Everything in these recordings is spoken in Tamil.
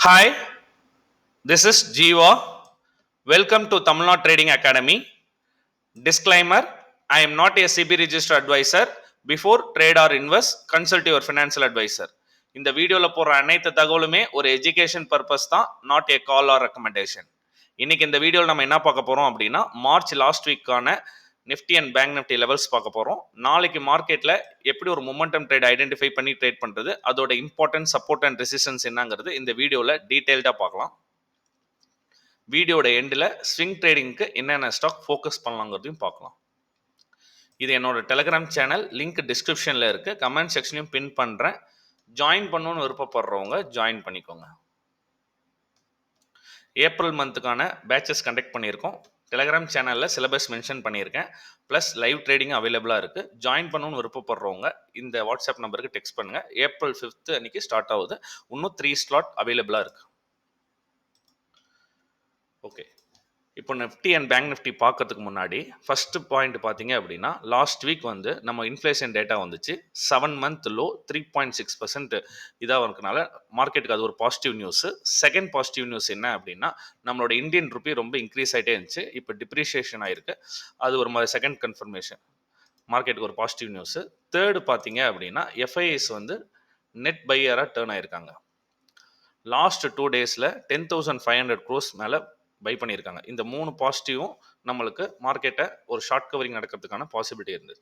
Hi, this is Jiva. Welcome to Tamil Nadu Trading Academy. Disclaimer: I am not a CB registered advisor. Before trade or invest, consult your financial advisor. இந்த வீடியோவில் போடுற அனைத்து தகவலுமே ஒரு எஜுகேஷன் பர்பஸ் தான், not a call or recommendation. இன்னைக்கு இந்த வீடியோவில் நம்ம என்ன பார்க்க போகிறோம் அப்படின்னா, மார்ச் லாஸ்ட் வீக்கான Nifty and bank Nifty levels பார்க்க போகிறோம். நாளைக்கு மார்க்கெட்டில் எப்படி ஒரு மொமெண்டம் ட்ரேட் ஐடென்டிஃபை பண்ணி ட்ரேட் பண்ணுறது, அதோட இம்பார்ட்டன்ட் சப்போர்ட் அண்ட் ரெசிஸ்டன்ஸ் என்னங்கிறது இந்த வீடியோவில் டீட்டெயில்டாக பார்க்கலாம். வீடியோட எண்டில் ஸ்விங் ட்ரேடிங்க்கு என்னென்ன ஸ்டாக் ஃபோக்கஸ் பண்ணலாங்கிறதையும் பார்க்கலாம். இது என்னோட டெலிகிராம் சேனல், லிங்க் டிஸ்கிரிப்ஷனில் இருக்குது, கமெண்ட் செக்ஷனையும் பின் பண்ணுறேன். ஜாயின் பண்ணணும்னு விருப்பப்படுறவங்க ஜாயின் பண்ணிக்கோங்க. ஏப்ரல் மந்த்துக்கான பேட்சஸ் கண்டக்ட் பண்ணியிருக்கோம். டெலிகிராம் சேனலில் சிலபஸ் மென்ஷன் பண்ணியிருக்கேன். ப்ளஸ் லைவ் ட்ரேடிங் அவைலபிளாக இருக்குது. ஜாயின் பண்ணணும்னு விருப்பப்படுறவங்க இந்த வாட்ஸ்அப் நம்பருக்கு டெக்ஸ்ட் பண்ணுங்கள். ஏப்ரல் 5 அன்றைக்கி ஸ்டார்ட் ஆகுது. இன்னும் 3 ஸ்லாட் அவைலபிளாக இருக்குது. ஓகே, இப்போ நிஃப்டி அண்ட் பேங்க் நிஃப்டி பார்க்கறதுக்கு முன்னாடி ஃபர்ஸ்ட் பாயிண்ட் பார்த்தீங்க அப்படின்னா, லாஸ்ட் வீக் வந்து நம்ம இன்ஃப்ளேஷன் டேட்டா வந்துச்சு. 7 மந்த் லோ 3.6% இதாக இருக்கனால மார்க்கெட்டுக்கு அது ஒரு positive news. Second positive news என்ன அப்படின்னா, நம்மளோட இந்தியன் ருப்பி ரொம்ப இன்க்ரீஸ் ஆகிட்டே இருந்துச்சு. இப்போ டிப்ரிஷியேஷன் ஆயிருக்கு. அது ஒரு செகண்ட் கன்ஃபர்மேஷன், மார்க்கெட்டுக்கு ஒரு பாசிட்டிவ் நியூஸ். தேர்டு பார்த்தீங்க அப்படின்னா, எஃப்ஐஎஸ் வந்து நெட் பையராக டேர்ன் ஆயிருக்காங்க. லாஸ்ட் 2 டேஸில் 10,500 crores மேலே பை பண்ணியிருக்காங்க. இந்த 3 பாசிட்டிவும் நம்மளுக்கு மார்க்கெட்டை ஒரு ஷார்ட் கவரிங் நடக்கிறதுக்கான பாசிபிலிட்டி இருந்தது.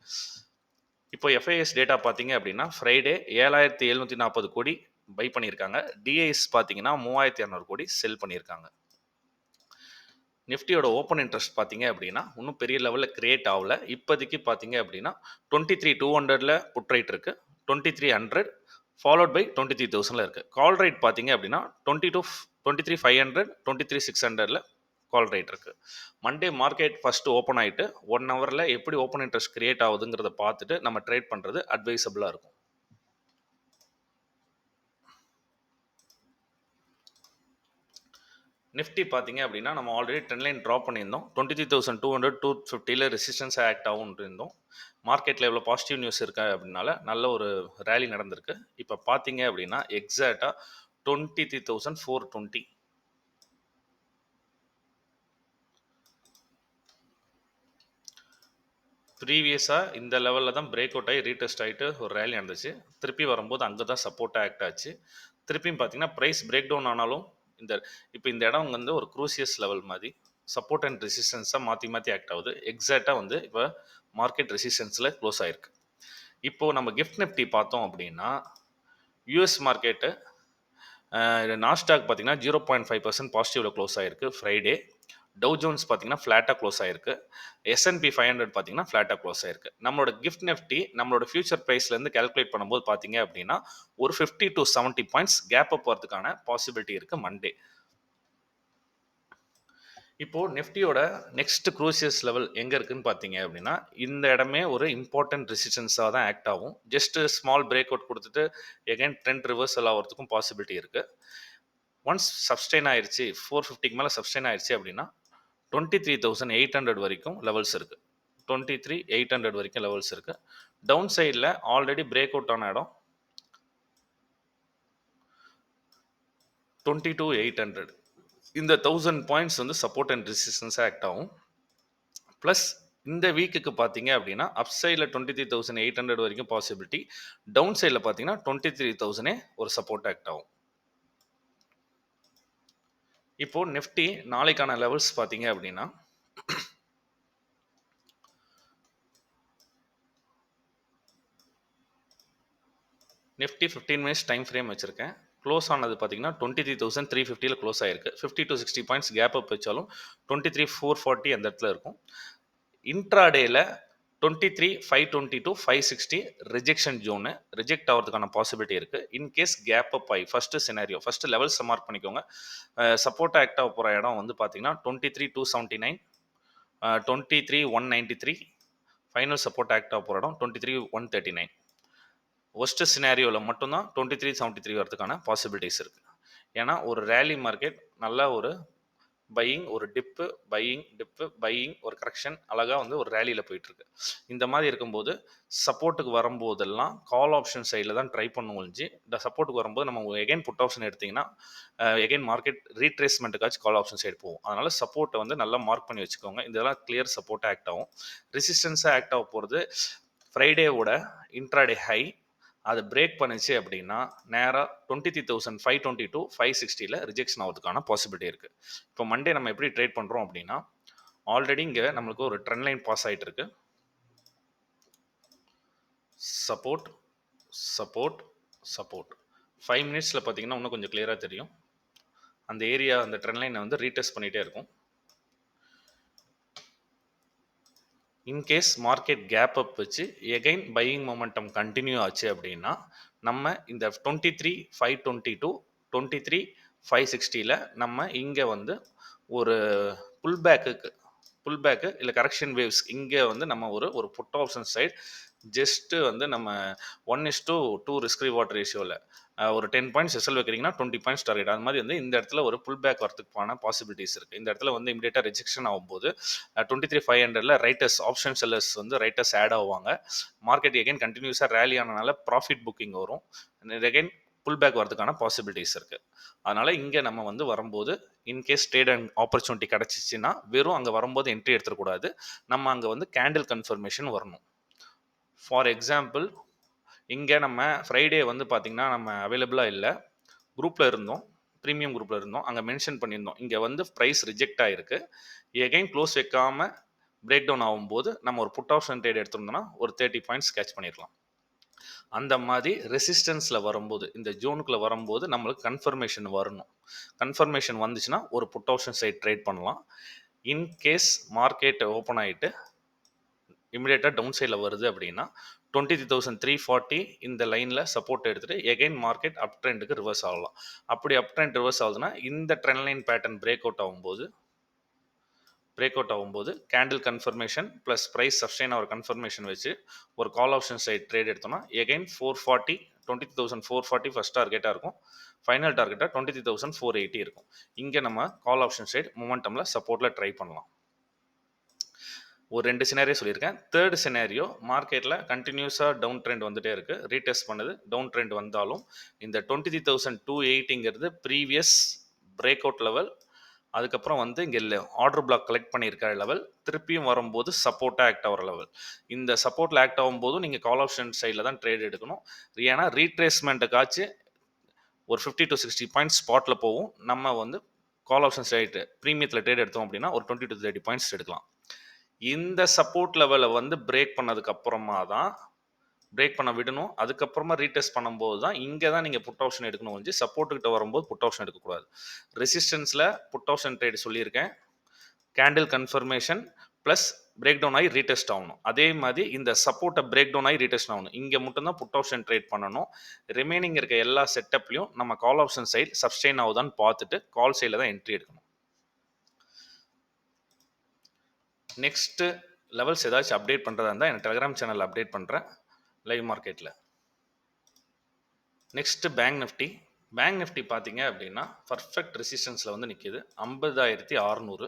இப்போ எஃப்ஐஎஸ் டேட்டா பார்த்தீங்க அப்படின்னா, ஃப்ரைடே 7,740 கோடி பை பண்ணியிருக்காங்க. டிஐஎஸ் பார்த்தீங்கன்னா 3,200 கோடி செல் பண்ணியிருக்காங்க. நிஃப்டியோட ஓப்பன் இன்ட்ரெஸ்ட் பார்த்தீங்க அப்படின்னா இன்னும் பெரிய லெவலில் கிரியேட் ஆகல. இப்போதைக்கு பார்த்தீங்க அப்படின்னா 23,200 புட் ரைட் இருக்குது, 2300 ஃபாலோட் பை 23,000 இருக்குது. கால் ரைட் பார்த்தீங்க அப்படின்னா 23,500 23,600 கால் ரைட் இருக்குது. மண்டே மார்க்கெட் ஃபஸ்ட்டு ஓப்பன் ஆகிட்டு 1 ஹவரில் எப்படி ஓப்பன் இன்ட்ரெஸ்ட் கிரியேட் ஆகுதுங்கிறத பார்த்துட்டு நம்ம ட்ரேட் பண்ணுறது அட்வைசபிளாக இருக்கும். நிஃப்டி பார்த்தீங்க அப்படின்னா நம்ம ஆல்ரெடி ட்ரெண்ட் லைன் ட்ராப் பண்ணியிருந்தோம். 23,200 250 ரெசிஸ்டன்ஸ் ஆக்ட் ஆகும் இருந்தோம். மார்க்கெட்டில் எவ்வளோ பாசிட்டிவ் நியூஸ் இருக்கா அப்படின்னால நல்ல ஒரு ரேலி நடந்திருக்கு. இப்போ பார்த்தீங்க அப்படின்னா எக்ஸாக்டாக 23,420 ப்ரீவியஸாக இந்த லெவலில் தான் பிரேக் அவுட் ஆகி ரீடெஸ்ட் ஆகிட்டு ஒரு ரேலி நடந்துச்சு. திருப்பி வரும்போது அங்கே தான் சப்போர்ட்டாக ஆக்ட் ஆச்சு. திருப்பியும் பார்த்தீங்கன்னா ப்ரைஸ் பிரேக் டவுன் ஆனாலும் இந்த இடம் வந்து ஒரு க்ரூசியஸ் லெவல் மாதிரி சப்போர்ட் அண்ட் ரெசிஸ்டன்ஸாக மாற்றி ஆக்ட் ஆகுது. எக்ஸாக்டாக வந்து இப்போ மார்க்கெட் ரெசிஸ்டன்ஸில் க்ளோஸ் ஆகிருக்கு. இப்போது நம்ம கிஃப்ட் நிஃப்டி பார்த்தோம் அப்படின்னா, யூஎஸ் மார்க்கெட்டு நாஸ்டாக் பார்த்தீங்கன்னா 0.5% பாசிட்டிவில் க்ளோஸ் ஆகிருக்கு ஃப்ரைடே. டவ் ஜோன்ஸ் பார்த்தீங்கன்னா ஃப்ளாட்டாக க்ளோஸ் ஆகிருக்கு. S&P 500 பார்த்தீங்கன்னா ஃப்ளாட்டாக க்ளோஸ் ஆகிருக்கு. நம்மளோட கிஃப்ட் நிஃப்டி நம்மளோட ஃபியூச்சர் ப்ரைஸ்லேருந்து கேல்குலேட் பண்ணும்போது பார்த்தீங்க அப்படின்னா ஒரு 50 to 70 பாயிண்ட்ஸ் கேப் அப் வரதுக்கான பாசிபிலிட்டி இருக்குது மண்டே. இப்போது நிஃப்டியோட நெக்ஸ்ட் க்ரூசியஸ் லெவல் எங்கே இருக்குதுன்னு பார்த்தீங்க அப்படின்னா, இந்த இடமே ஒரு இம்பார்ட்டன்ட் ரெசிஸ்டன்ஸாக தான் ஆக்ட் ஆகும். ஜஸ்ட்டு ஸ்மால் பிரேக் அவுட் கொடுத்துட்டு எகைன் ட்ரெண்ட் ரிவர்சல் ஆகிறதுக்கும் பாசிபிலிட்டி இருக்குது. ஒன்ஸ் சப்ஸ்டெயின் ஆயிடுச்சு, 450க்கு மேலே சப்ஸ்டெயின் ஆயிடுச்சு அப்படின்னா 23,800 வரைக்கும் லெவல்ஸ் இருக்குது. 23,800 வரைக்கும் லெவல்ஸ் இருக்குது. டவுன் சைடில் ஆல்ரெடி பிரேக் அவுட் ஆன இடம் 22,800. இந்த 1000 பாயிண்ட்ஸ் வந்து சப்போர்ட் அண்ட் ரெசிஸ்டன்ஸாக ஆக்ட் ஆகும். ப்ளஸ் இந்த வீக்குக்கு பார்த்தீங்க அப்படின்னா அப் சைடில் 23,800 வரைக்கும் பாசிபிலிட்டி, டவுன் சைடில் பார்த்தீங்கன்னா 23,000 ஒரு சப்போர்ட் ஆக்ட் ஆகும். இப்போது நிஃப்டி நாளைக்கான லெவல்ஸ் பார்த்தீங்க அப்படின்னா நிஃப்டி 15 மினிட்ஸ் டைம் ஃப்ரேம் வச்சுருக்கேன். க்ளோஸ் ஆனது பார்த்தீங்கன்னா 23,350 க்ளோஸ் ஆகிருக்கு. 50 to 60 பாயிண்ட்ஸ் கேப் அப் வச்சாலும் 23,440 அந்த இடத்துல இருக்கும். இன்ட்ராடேயில் 23,520 to 560 ரிஜெக்ஷன் ஜோனு, ரிஜெக்ட் ஆகிறதுக்கான பாசிபிலிட்டி இருக்குது. இன்கேஸ் கேப் அப் ஆகி ஃபஸ்ட்டு லெவல்ஸை மார்க் பண்ணிக்கோங்க. சப்போர்ட் ஆக்ட் ஆக போகிற இடம் வந்து பார்த்தீங்கன்னா 23,279, 23,193, ஃபைனல் சப்போர்ட் ஆக்ட் ஆக போகிற இடம் 23,139. ஒஸ்ட் சினாரியோவில் மட்டும்தான் 2373 வரதுக்கான பாசிபிலிட்டிஸ் இருக்குது. ஏன்னா ஒரு ரேலி மார்க்கெட் நல்லா ஒரு பையிங், ஒரு டிப்பு, பையிங், டிப்பு, பையிங், ஒரு கரெக்ஷன், அழகாக வந்து ஒரு ரேலியில் போயிட்டுருக்கு. இந்த மாதிரி இருக்கும்போது சப்போர்ட்டுக்கு வரும்போதெல்லாம் கால் ஆப்ஷன் சைடில் தான் ட்ரை பண்ண ஒழிஞ்சு, இந்த சப்போர்ட்டுக்கு வரும்போது நம்ம எகைன் புட் ஆப்ஷன் எடுத்திங்கன்னா எகைன் மார்க்கெட் ரீட்ரேஸ்மெண்ட்டுக்காச்சும் கால் ஆப்ஷன் சைடு போகும். அதனால் சப்போர்ட்டை வந்து நல்லா மார்க் பண்ணி வச்சுக்கோங்க. இதெல்லாம் கிளியர் சப்போர்ட்டாக ஆக்ட் ஆகும். ரெசிஸ்டன்ஸாக ஆக்ட் ஆக போகிறது ஃப்ரைடேவோட இன்ட்ராடே ஹை. அது பிரேக் பண்ணுச்சு அப்படின்னா நேராக 23,520 டு 560 ரிஜெக்ஷன் ஆகிறதுக்கான பாசிபிலிட்டி இருக்குது. இப்போ மண்டே நம்ம எப்படி ட்ரேட் பண்ணுறோம் அப்படின்னா, ஆல்ரெடி இங்கே நம்மளுக்கு ஒரு ட்ரெண்ட் லைன் பாஸ் ஆகிட்டு இருக்கு. Support, support, support. 5 மினிட்ஸில் பார்த்தீங்கன்னா இன்னும் கொஞ்சம் கிளியராக தெரியும். அந்த ஏரியா, அந்த ட்ரெண்ட் லைனை வந்து ரீடெஸ்ட் பண்ணிகிட்டே இருக்கும். இன்கேஸ் மார்க்கெட் கேப் அப் வச்சு எகைன் பையிங் மொமெண்டம் கண்டினியூ ஆச்சு அப்படின்னா நம்ம இந்த 23,520 டு 23,560 நம்ம இங்கே வந்து ஒரு புல் பேக்கு இல்லை கரெக்ஷன் வேவ்ஸ் இங்கே வந்து நம்ம ஒரு புட் ஆப்ஷன் சைட் ஜஸ்ட்டு வந்து நம்ம 1:2 ரிஸ்க் ரிவார்ட் ரேஷியோவில் ஒரு 10 பாயிண்ட்ஸ் எஸ்எல் வைக்கிறீங்கன்னா 20 பாயிண்ட்ஸ் டார்கெட். அது மாதிரி வந்து இந்த இடத்துல ஒரு புல் பேக் வரதுக்கான பாசிபிலிட்டிஸ் இருக்குது. இந்த இடத்துல வந்து இமீடியட்டாக ரிஜெக்ஷன் ஆகும்போது 23,500 ரைட்டர்ஸ் ஆப்ஷன் செல்லர்ஸ் வந்து ரைட்டர்ஸ் ஆட் ஆவாங்க. மார்க்கெட் எகைன் கண்டினியூஸாக ரேலி ஆனனால ப்ராஃபிட் புக்கிங் வரும். எகைன் புல் பேக் வரதுக்கான பாசிபிலிட்டிஸ் இருக்குது. அதனால் இங்கே நம்ம வந்து வரும்போது இன்கேஸ் ட்ரேட் அண்ட் ஆப்பர்ச்சுனிட்டி கிடச்சிச்சின்னா வெறும் அங்கே வரும்போது என்ட்ரி எடுத்துக்கூடாது. நம்ம அங்கே வந்து கேண்டில் கன்ஃபர்மேஷன் வரணும். ஃபார் எக்ஸாம்பிள் இங்கே நம்ம ஃப்ரைடே வந்து பார்த்திங்கன்னா நம்ம அவைலபிளாக இல்லை, குரூப்பில் இருந்தோம், ப்ரீமியம் குரூப்பில் இருந்தோம். அங்கே மென்ஷன் பண்ணியிருந்தோம் இங்கே வந்து ப்ரைஸ் ரிஜெக்ட் ஆகிருக்கு, எகைன் க்ளோஸ் வைக்காமல் பிரேக் டவுன் ஆகும்போது நம்ம ஒரு புட் ஆப்ஷன் ட்ரேட் எடுத்திருந்தோம்னா ஒரு 30 பாயிண்ட்ஸ் கேட்ச் பண்ணிடலாம். அந்த மாதிரி ரெசிஸ்டன்ஸில் வரும்போது இந்த ஜோனுக்குள்ளே வரும்போது நம்மளுக்கு கன்ஃபர்மேஷன் வரணும். கன்ஃபர்மேஷன் வந்துச்சுன்னா ஒரு புட் ஆப்ஷன் சைட் ட்ரேட் பண்ணலாம். இன்கேஸ் மார்க்கெட் ஓப்பன் ஆகிட்டு இமிடியேட்டாக டவுன் சைடில் வருது அப்படின்னா 23,340 இந்த லைனில் சப்போர்ட் எடுத்துகிட்டு எகைன் மார்க்கெட் அப் ட்ரெண்டுக்கு ரிவர்ஸ் ஆகலாம். அப்படி அப் ட்ரெண்ட் ரிவர்ஸ் ஆகுதுன்னா இந்த trend line pattern break out ஆகும்போது கேண்டில் கன்ஃபர்மேஷன் ப்ளஸ் ப்ரைஸ் சப்ஸ்டைன் ஆகிற கன்ஃபர்மேஷன் வச்சு ஒரு கால் ஆப்ஷன் சைட் ட்ரேட் எடுத்தோம்னா எகைன் 23,440 ஃபஸ்ட் டார்கெட்டாக இருக்கும். ஃபைனல் டார்கெட்டாக 23,480 இருக்கும். இங்கே நம்ம கால் ஆப்ஷன் சைட் மொமெண்டமில் சப்போர்ட்டில் ட்ரை பண்ணலாம். ஒரு 2 சினாரியோ சொல்லியிருக்கேன். தேர்ட் சினாரியோ மார்க்கெட்டில் கண்டினியூஸாக டவுன் ட்ரெண்ட் வந்துகிட்டே இருக்குது, ரீடெஸ்ட் பண்ணுது. டவுன் ட்ரெண்ட் வந்தாலும் இந்த 23,280 ப்ரீவியஸ் பிரேக் அவுட் லெவல், அதுக்கப்புறம் வந்து இங்கே ஆர்டர் பிளாக் கலெக்ட் பண்ணியிருக்க லெவல், திருப்பியும் வரும்போது சப்போர்ட்டாக ஆக்ட் ஆகிற லெவல். இந்த சப்போர்ட்டில் ஆக்ட் ஆகும்போதும் நீங்கள் கால் ஆப்ஷன் சைடில் தான் ட்ரேட் எடுக்கணும். ஏன்னா ரீட்ரேஸ்மெண்ட்டுக்காச்சு ஒரு 50 to 60 பாயிண்ட்ஸ் ஸ்பாட்டில் போகும். நம்ம வந்து கால் ஆப்ஷன் சைட்டு ப்ரீமியத்தில் ட்ரேட் எடுத்தோம் அப்படின்னா ஒரு 20 to 30 பாயிண்ட்ஸ் எடுக்கலாம். இந்த சப்போர்ட் லெவலை வந்து பிரேக் பண்ணதுக்கு அப்புறமா தான் பிரேக் பண்ண விடணும். அதுக்கப்புறமா ரீடெஸ்ட் பண்ணும்போது தான் இங்கே தான் நீங்கள் புட் ஆப்ஷன் எடுக்கணும். வந்து சப்போர்ட்டுக்கிட்ட வரும்போது புட் ஆப்ஷன் எடுக்கக்கூடாது. ரெசிஸ்டன்ஸில் புட் ஆப்ஷன் ட்ரேட் சொல்லியிருக்கேன், candle confirmation plus breakdown ஆகி ரீடெஸ்ட் ஆகணும். அதே மாதிரி இந்த சப்போர்ட்டை பிரேக் டவுன் ஆகி ரீடெஸ்ட் ஆகணும். இங்கே மட்டும்தான் புட் ஆப்ஷன் ட்ரேட் பண்ணணும். ரிமைனிங் இருக்க எல்லா செட்டப்லையும் நம்ம கால் ஆப்ஷன் சைட் சப்ஸ்டெயின் ஆகுதான்னு பார்த்துட்டு கால் சைடில் தான் என்ட்ரி எடுக்கணும். நெக்ஸ்ட்டு லெவல்ஸ் ஏதாச்சும் அப்டேட் பண்ணுறதா இருந்தால் எனக்கு டெலிகிராம் சேனலில் அப்டேட் பண்ணுறேன் லைவ் மார்க்கெட்டில். நெக்ஸ்ட்டு பேங்க் நிஃப்டி பார்த்தீங்க அப்படின்னா பர்ஃபெக்ட் ரெசிஸ்டன்ஸில் வந்து நிற்கிது 50,600.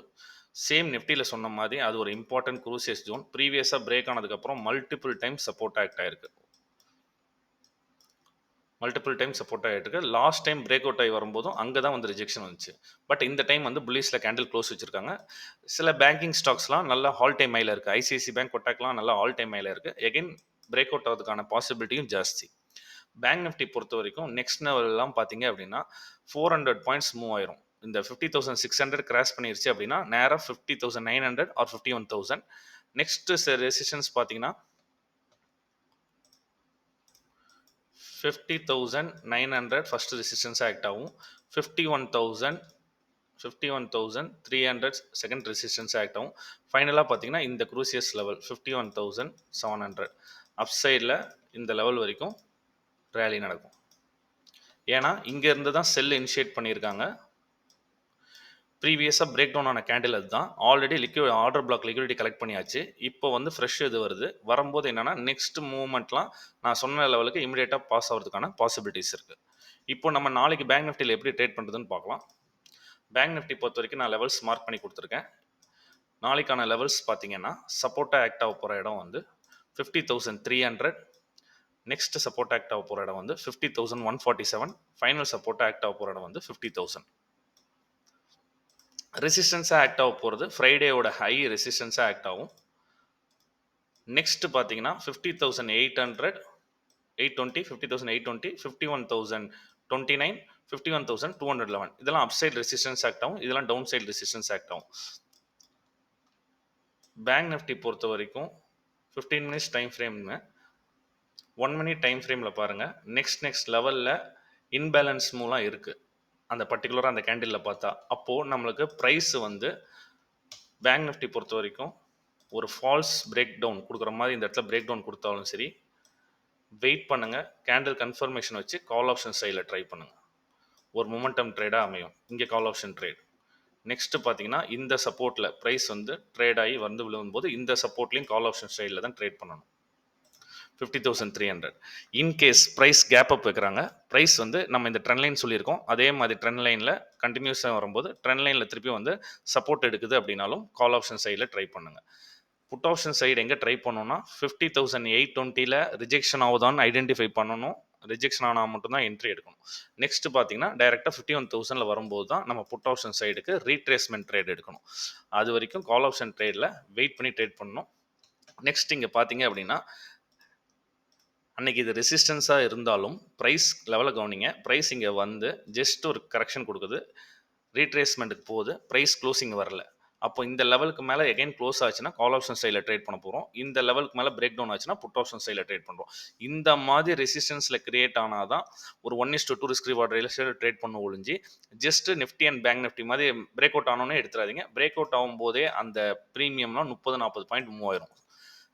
சேம் நிஃப்டியில் சொன்ன மாதிரி அது ஒரு இம்பார்ட்டன்ட் குரூசியஸ் ஜோன். ப்ரீவியஸாக பிரேக் ஆனதுக்கப்புறம் மல்டிபிள் டைம் சப்போர்ட் ஆகிட்டு லாஸ்ட் டைம் பிரேக் அவுட் ஆகி வரும்போதும் அங்கே தான் வந்து ரிஜெக்ஷன் வந்துச்சு. பட் இந்த டைம் வந்து புல்லிஸில் கேண்டில் க்ளோஸ் வச்சுருக்காங்க. சில பேங்கிங் ஸ்டாக்ஸ்லாம் நல்லா ஆல் டைம் ஹையில் இருக்குது. ஐசிஐசி பேங்க், கொட்டாக்லாம் நல்லா ஆல் டைம் ஹையில் இருக்குது. எகைன் பிரேக் அவுட் ஆகிறதுக்கான பாசிபிலிட்டியும் ஜாஸ்தி. பேங்க் நிஃப்டி பொறுத்த வரைக்கும் நெக்ஸ்ட் லெவல்லாம் பார்த்தீங்க அப்படின்னா 400 பாயிண்ட்ஸ் மூவ் ஆயிரும். இந்த 50,600 கிராஸ் பண்ணிருச்சு அப்படின்னா நேராக 50,900 ஆர் 51,000. நெக்ஸ்ட் ரெசிஸ்டன்ஸ் பார்த்தீங்கன்னா 50,900 ஃபர்ஸ்ட் ரெசிஸ்டன்ஸ் ஆக்ட் ஆகும். 51,300 செகண்ட் ரெசிஸ்டன்ஸ் ஆக்ட் ஆகும். ஃபைனலாக பார்த்தீங்கன்னா இந்த குரூசியஸ் லெவல் 51,700 அப் சைடில் இந்த லெவல் வரைக்கும் ரேலி நடக்கும். ஏன்னா இங்கேருந்து தான் செல் இனிஷியேட் பண்ணியிருக்காங்க. ப்ரீவியஸாக பிரேக் டவுன் ஆன கேண்டில் அதுதான். Already order black liquidity collect பண்ணியாச்சு. இப்போ வந்து ஃப்ரெஷ் இது வரும்போது என்னென்னா நெக்ஸ்ட் மூவ்மெண்ட்லாம் நான் சொன்ன லெவலுக்கு இமீடியட்டாக பாஸ் ஆகிறதுக்கான பாசிபிலிட்டிஸ் இருக்குது. இப்போ நம்ம நாளைக்கு பேங்க் நிஃப்டியில் எப்படி ட்ரேட் பண்ணுறதுன்னு பார்க்கலாம். பேங்க் நிஃப்டி பொறுத்த வரைக்கும் நான் லெவல்ஸ் மார்க் பண்ணி கொடுத்துருக்கேன். நாளைக்கான லெவல்ஸ் பார்த்தீங்கன்னா சப்போர்ட்டாக ஆக்ட் ஆக போகிற இடம் வந்து 50,300. நெக்ஸ்ட் சப்போர்ட் ஆக்ட் ஆக போகிற இடம் வந்து 50,147. ஃபைனல் சப்போர்ட் ஆக்ட் ஆக போகிற இடம் வந்து 50,000. ரெசிஸ்டன்ஸாக ஆக்ட் ஆக போகிறது ஃப்ரைடேயோட ஹை ரெசிஸ்டன்ஸாக ஆக்ட் ஆகும். நெக்ஸ்ட் பார்த்தீங்கன்னா 50,800, 820, 50,820, 51,029, 51,211. இதெல்லாம் அப் சைட் ரெசிஸ்டன்ஸ் ஆக்ட் ஆகும், இதெல்லாம் டவுன் சைட் ரெசிஸ்டன்ஸ் ஆக்ட் ஆகும். பேங்க் நிஃப்டி பொறுத்த வரைக்கும் 15 மினிட்ஸ் டைம் ஃப்ரேம்னு 1 மினிட் டைம் ஃப்ரேமில் பாருங்கள். நெக்ஸ்ட் லெவலில் இன்பேலன்ஸ் மூலம் இருக்குது அந்த பர்டிகுலராக அந்த கேண்டிலில் பார்த்தா. அப்போது நம்மளுக்கு ப்ரைஸ் வந்து பேங்க் நிஃப்டி பொறுத்த வரைக்கும் ஒரு ஃபால்ஸ் பிரேக் டவுன் கொடுக்குற மாதிரி இந்த இடத்துல பிரேக் டவுன் கொடுத்தாலும் சரி, வெயிட் பண்ணுங்கள். கேண்டில் கன்ஃபர்மேஷன் வச்சு கால் ஆப்ஷன் சைடில் ட்ரை பண்ணுங்கள். ஒரு மொமெண்டம் ட்ரேடாக அமையும் இங்கே கால் ஆப்ஷன் ட்ரேட். நெக்ஸ்ட் பார்த்தீங்கன்னா இந்த சப்போர்ட்டில் ப்ரைஸ் வந்து ட்ரேட் ஆகி வந்து விழும்போது இந்த சப்போர்ட்லேயும் கால் ஆப்ஷன் சைடில் தான் ட்ரேட் பண்ணணும். 50,300. இன்கேஸ் ப்ரைஸ் கேப் அப் வைக்கிறாங்க, ப்ரைஸ் வந்து நம்ம இந்த ட்ரெண்ட் லைன் சொல்லியிருக்கோம், அதே மாதிரி ட்ரெண்ட் லைனில் கண்டினியூஸாக வரும்போது ட்ரெண்ட் லைனில் திருப்பி வந்து சப்போர்ட் எடுக்குது அப்படின்னாலும் கால் ஆப்ஷன் சைடில் ட்ரை பண்ணுங்கள். புட் ஆப்ஷன் சைடு எங்கே ட்ரை பண்ணணும்னா 50,820 ரிஜெக்ஷன் ஆகுதான்னு ஐடென்டிஃபை பண்ணணும். ரிஜெக்ஷன் ஆனால் மட்டும்தான் என்ட்ரி எடுக்கணும். நெக்ஸ்ட் பார்த்தீங்கன்னா டைரெக்டாக 51,000 வரும்போது தான் நம்ம புட் ஆப்ஷன் சைடுக்கு ரீட்ரேஸ்மெண்ட் ட்ரேட் எடுக்கணும். அது வரைக்கும் கால் ஆப்ஷன் ட்ரேடில் வெயிட் பண்ணி ட்ரேட் பண்ணணும். நெக்ஸ்ட் இங்கே பார்த்தீங்க அப்படின்னா அன்னைக்கு இது ரெசிஸ்டன்ஸாக இருந்தாலும் ப்ரைஸ் லெவலில் கவனிங்க. ப்ரைஸ் இங்கே வந்து ஜஸ்ட் ஒரு கரெக்ஷன் கொடுக்குது, ரீட்ரேஸ்மெண்ட்டுக்கு போகுது, ப்ரைஸ் க்ளோசிங் வரல. அப்போ இந்த லெவலுக்கு மேலே எகைன் க்ளோஸ் ஆச்சுன்னா கால் ஆப்ஷன் சைடில் ட்ரேட் பண்ண போகிறோம். இந்த லெவலுக்கு மேலே பிரேக் டவுன் ஆச்சுன்னா புட் ஆப்ஷன் சைடில் ட்ரேட் பண்ணுறோம். இந்த மாதிரி ரெசிஸ்டன்ஸில் கிரியேட் ஆனால் தான் ஒரு 1:2 ரிஸ்க் ரிவார்ட் ரேஷியோவில் ட்ரேட் பண்ண ஒழிஞ்சு just Nifty and bank Nifty மாதிரி பிரேக் அவுட் ஆனோன்னே எடுத்துறாதீங்க. பிரேக் அவுட் ஆகும்போதே அந்த ப்ரீமியம்லாம் 30-40 பாயிண்ட் மூவ் ஆயிரும்.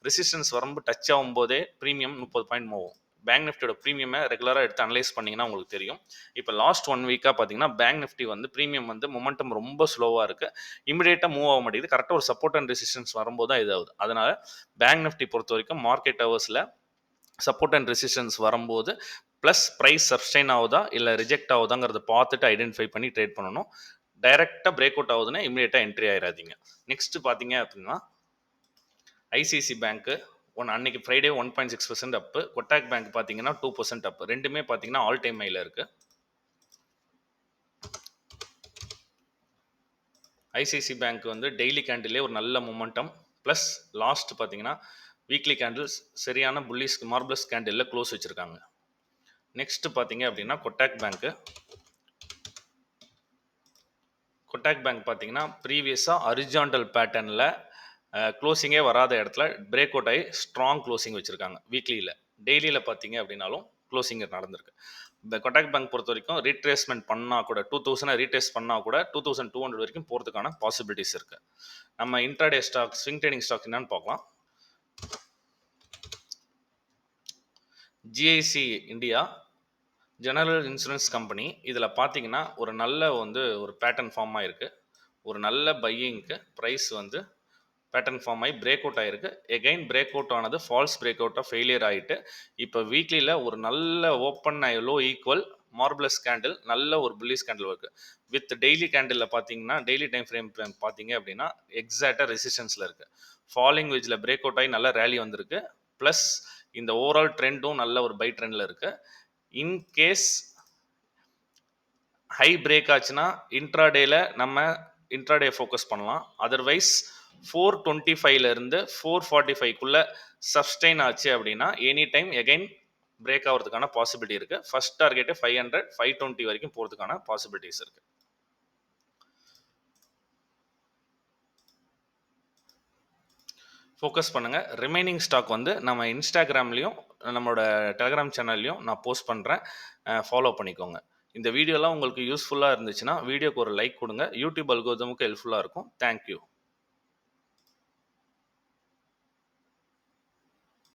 ரெசிஸ்டன்ஸ் வரம்பு டச் ஆகும்போதே ப்ரீமியம் 30 பாயிண்ட் மூவ் ஆகும். பேங்க் நிஃப்டியோட ப்ரீமியமை ரெகுலராக எடுத்து அனலைஸ் பண்ணிங்கன்னா உங்களுக்கு தெரியும். இப்போ லாஸ்ட் 1 வீக்காக பார்த்தீங்கன்னா பேங்க் நிஃப்டி வந்து ப்ரீமியம் வந்து மொமெண்டம் ரொம்ப ஸ்லோவாக இருக்குது, இமிடியேட்டாக மூவ் ஆக மாட்டேங்குது. கரெக்டாக ஒரு சப்போர்ட் அண்ட் ரெசிஸ்டன்ஸ் வரும்போது தான் இதாகுது. அதனால் பேங்க் நிஃப்டி பொறுத்த வரைக்கும் மார்க்கெட் ஹவர்ஸில் சப்போர்ட் அண்ட் ரெசிஸ்டன்ஸ் வரும்போது ப்ளஸ் ப்ரைஸ் சப்ஸ்டைன் ஆகுதா இல்லை ரிஜெக்ட் ஆகுதாங்கிறத பார்த்துட்டு ஐடென்டிஃபை பண்ணி ட்ரேட் பண்ணணும். டைரெக்டாக பிரேக் அவுட் ஆகுதுன்னா இமிடியேட்டாக என்ட்ரி ஆயிடாதீங்க. நெக்ஸ்ட் பார்த்தீங்க அப்படின்னா ஐசிஐசி பேங்க்கு அன்னைக்கு ஃப்ரைடே 1.6% அப்பு, கொட்டாக் பேங்க் பார்த்தீங்கன்னா 2% அப்பு. ரெண்டுமே பார்த்தீங்கன்னா ஆல் டைம் ஹையில் இருக்கு. ஐசிஐசி பேங்க் வந்து டெய்லி கேண்டிலே ஒரு நல்ல மொமெண்டம் ப்ளஸ் லாஸ்ட் பார்த்தீங்கன்னா வீக்லி கேண்டில்ஸ் சரியான புல்லிஸ் மார்பிளஸ் கேண்டிலில் க்ளோஸ் வச்சுருக்காங்க. நெக்ஸ்ட் பார்த்தீங்க அப்படின்னா கொட்டாக் பேங்க் பார்த்தீங்கன்னா ப்ரீவியஸாக ஹரிஜாண்டல் பேட்டர்னில் க்ளோசிங்கே வராத இடத்துல பிரேக் அவுட் ஆகி ஸ்ட்ராங் க்ளோசிங் வச்சுருக்காங்க வீக்லியில். டெய்லியில் பார்த்தீங்க அப்படின்னாலும் க்ளோசிங் நடந்திருக்கு. இந்த கொட்டாக் பேங்க் பொறுத்த வரைக்கும் ரீட்ரேஸ்மெண்ட் பண்ணால் கூட 2000 ரீட்ரேஸ் பண்ணால் கூட 2200 வரைக்கும் போகிறதுக்கான பாசிபிலிட்டிஸ் இருக்குது. நம்ம intraday stock swing trading stock என்னன்னு பார்க்கலாம். GIC India general insurance company, இதில் பார்த்தீங்கன்னா ஒரு நல்ல வந்து ஒரு பேட்டர்ன் ஃபார்ம் ஆகிருக்கு. ஒரு நல்ல பையிங்க்கு ப்ரைஸ் வந்து பேட்டர்ன் ஃபார்ம் ஆகி பிரேக் அவுட் ஆகிருக்கு. எகைன் பிரேக் அவுட் ஆனது ஃபால்ஸ் பிரேக் அவுட்டாக ஃபெயிலியர் ஆகிட்டு இப்போ வீக்லியில் ஒரு நல்ல ஓப்பன் லோ ஈக்குவல் மார்பிளஸ் கேண்டில் நல்ல ஒரு புல்லிஷ் கேண்டில் இருக்குது. வித் டெய்லி கேண்டிலில் பார்த்தீங்கன்னா டெய்லி டைம் ஃப்ரேம் பார்த்தீங்க அப்படின்னா எக்ஸாக்டாக ரெசிஸ்டன்ஸில் இருக்குது. ஃபாலிங் வெஜ்ஜில் பிரேக் அவுட் ஆகி நல்ல ரேலி வந்திருக்கு. ப்ளஸ் இந்த ஓவரால் ட்ரெண்டும் நல்ல ஒரு பை ட்ரெண்டில் இருக்குது. இன்கேஸ் ஹை பிரேக் ஆச்சுன்னா இன்ட்ராடே ஃபோக்கஸ் பண்ணலாம். அதர்வைஸ் 425 இருந்து 445 சப்ஸ்டைன் ஆச்சு அப்படின்னா எனி டைம் எகைன் பிரேக் ஆகிறதுக்கான பாசிபிலிட்டி இருக்கு. ஃபர்ஸ்ட் டார்கெட் 500, 520 வரைக்கும் போறதுக்கான பாசிபிலிட்டிஸ் இருக்கு. ஃபோக்கஸ் பண்ணுங்க. ரிமைனிங் ஸ்டாக் வந்து நம்ம இன்ஸ்டாகிராம்லையும் நம்மளோட டெலிகிராம் சேனல்லையும் நான் போஸ்ட் பண்ணுறேன், ஃபாலோ பண்ணிக்கோங்க. இந்த வீடியோலாம் உங்களுக்கு யூஸ்ஃபுல்லாக இருந்துச்சுன்னா வீடியோக்கு ஒரு லைக் கொடுங்க. யூடியூப் அல்கோரிதமுக்கு ஹெல்ப்ஃபுல்லாக இருக்கும். தேங்க்யூ.